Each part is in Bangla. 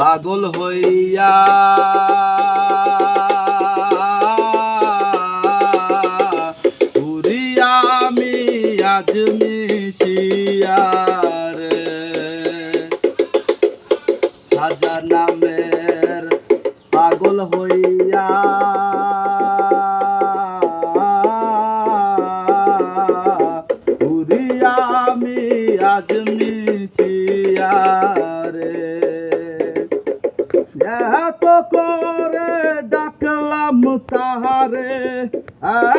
পাগল হইয়া ঘুরি আমি আজ মিশিয়া রে হাজার নামের পাগল হইয়া ঘুরি আমি আজ মিশিয়া রে এত করে ডাকলাম তাহারে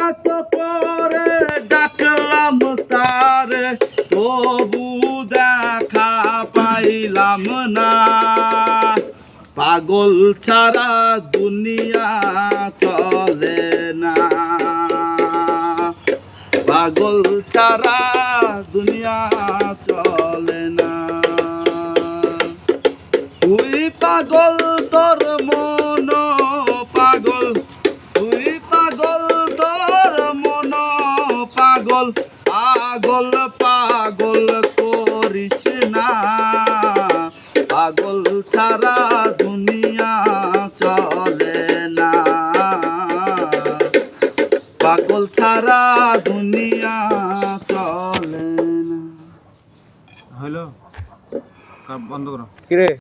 এত করে ডাকলাম তারে তবু দেখা পাইলাম না পাগল ছাড়া দুনিয়া চলে না পাগল ছাড়া দুনিয়া চলে না তুই পাগল তোর মন পাগল তুই পাগল তোর মন পাগল পাগল পাগল করিস না পাগল ছাড়া দুনিয়া চলে না পাগল ছাড়া দুনিয়া চলে না। হ্যালো বন্ধ করো। কিরে